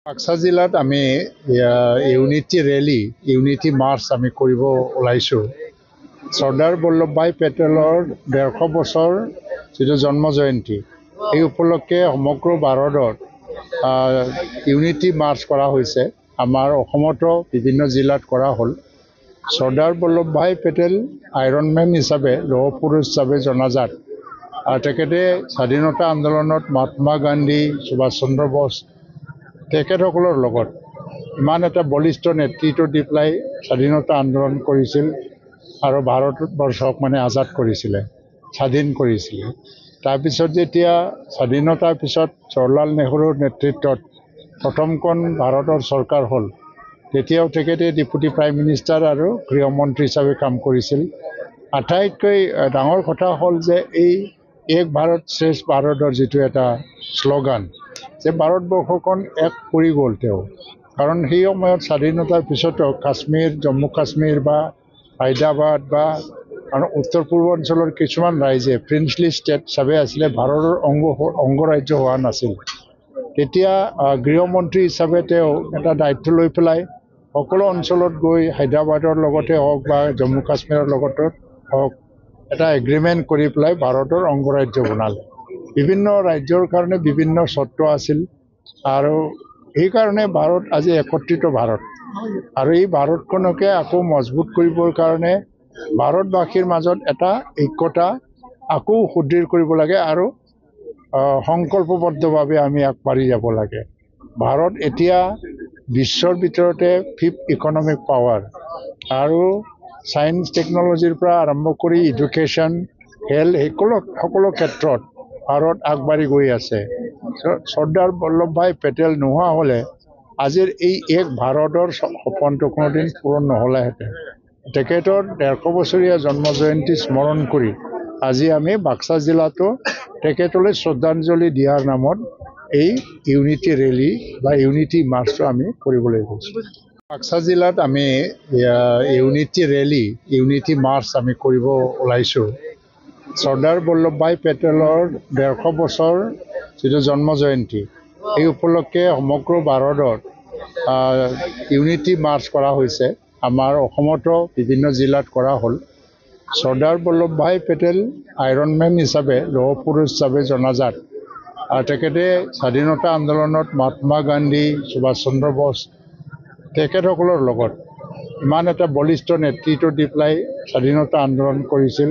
বাক্সা জিলাত আমি unity rally unity March আমি কৰিব ওলাইছোঁ। চৰ্দাৰ বল্লভভাই পেটেলৰ ১৫০ বছৰ যিটো জন্ম জয়ন্তী, এই উপলক্ষে সমগ্ৰ ভাৰতত ইউনিটি মাৰ্চ কৰা হৈছে। আমাৰ অসমতো বিভিন্ন জিলাত কৰা হ'ল। চৰ্দাৰ বল্লভভাই পেটেল আইৰনমেন হিচাপে, লৌহ পুৰুষ হিচাপে জনাজাত। তেখেতে স্বাধীনতা আন্দোলনত মহাত্মা গান্ধী, সুভাষ চন্দ্ৰ বোস তেখেতসকলৰ লগত ইমান এটা বলিষ্ঠ নেতৃত্ব দি পেলাই স্বাধীনতা আন্দোলন কৰিছিল আৰু ভাৰতবৰ্ষক আজাদ কৰিছিলে, স্বাধীন কৰিছিলে। তাৰপিছত যেতিয়া স্বাধীনতাৰ পিছত জৱাহৰলাল নেহৰুৰ নেতৃত্বত প্ৰথমখন ভাৰতৰ চৰকাৰ হ'ল, তেতিয়াও তেখেতে ডেপুটি প্ৰাইম মিনিষ্টাৰ আৰু গৃহমন্ত্ৰী হিচাপে কাম কৰিছিল। আটাইতকৈ ডাঙৰ কথা হ'ল যে এই এক ভাৰত শ্ৰেষ্ঠ ভাৰতৰ যিটো এটা শ্লোগান, যে ভাৰতবৰ্ষখন এক কৰি গ'ল তেওঁ। কাৰণ সেই সময়ত স্বাধীনতাৰ পিছতো কাশ্মীৰ, জম্মু কাশ্মীৰ বা হায়দৰাবাদ বা উত্তৰ পূৰ্বাঞ্চলৰ কিছুমান ৰাজ্যে প্ৰিন্সলি ষ্টেট হিচাপে আছিলে, ভাৰতৰ অংগৰাজ্য হোৱা নাছিল। তেতিয়া গৃহমন্ত্ৰী হিচাপে তেওঁ এটা দায়িত্ব লৈ পেলাই সকলো অঞ্চলত গৈ হায়দৰাবাদৰ লগতে হওক বা জম্মু কাশ্মীৰৰ লগতে হওক এটা এগ্ৰিমেণ্ট কৰি পেলাই ভাৰতৰ অংগৰাজ্য বনালে। বিভিন্ন ৰাজ্যৰ কাৰণে বিভিন্ন চৰ্ত আছিল আৰু সেইকাৰণে ভাৰত আজি একত্ৰিত ভাৰত। আৰু এই ভাৰতখনকে আকৌ মজবুত কৰিবৰ কাৰণে ভাৰতবাসীৰ মাজত এটা ঐক্যতা আকৌ সুদৃঢ় কৰিব লাগে আৰু সংকল্পবদ্ধভাৱে আমি আগবাঢ়ি যাব লাগে। ভাৰত এতিয়া বিশ্বৰ ভিতৰতে 5th ইকনমিক পাৱাৰ আৰু ছায়েন্স টেকন'লজিৰ পৰা আৰম্ভ কৰি এডুকেশ্যন, হেল্থ সকলো ক্ষেত্ৰত ভাৰত আগবাঢ়ি গৈ আছে। চৰ্দাৰ বল্লভভাই পেটেল নোহোৱা হ'লে আজিৰ এই এক ভাৰতৰ সপোনটো কোনোদিন পূৰণ নহ'লেহেঁতেন। তেখেতৰ ১৫০ বছৰীয়া জন্ম জয়ন্তী স্মৰণ কৰি আজি আমি বাক্সা জিলাতো তেখেতলৈ শ্ৰদ্ধাঞ্জলি দিয়াৰ নামত এই ইউনিটি ৰেলী বা ইউনিটি মাৰ্চটো আমি কৰিবলৈ গৈছোঁ। বাক্সা জিলাত আমি ইউনিটি ৰেলী ইউনিটি মাৰ্চ আমি কৰিব ওলাইছোঁ। চৰ্দাৰ বল্লভভাই পেটেলৰ ১৫০ বছৰ যিটো জন্ম জয়ন্তী, এই উপলক্ষে সমগ্ৰ ভাৰতত ইউনিটি মাৰ্চ কৰা হৈছে। আমাৰ অসমতো বিভিন্ন জিলাত কৰা হ'ল। চৰ্দাৰ বল্লভভাই পেটেল আইৰনমেন হিচাপে, লৌহ পুৰুষ হিচাপে জনাজাত। তেখেতে স্বাধীনতা আন্দোলনত মহাত্মা গান্ধী, সুভাষ চন্দ্ৰ বোস তেখেতসকলৰ লগত ইমান এটা বলিষ্ঠ নেতৃত্ব দি পেলাই স্বাধীনতা আন্দোলন কৰিছিল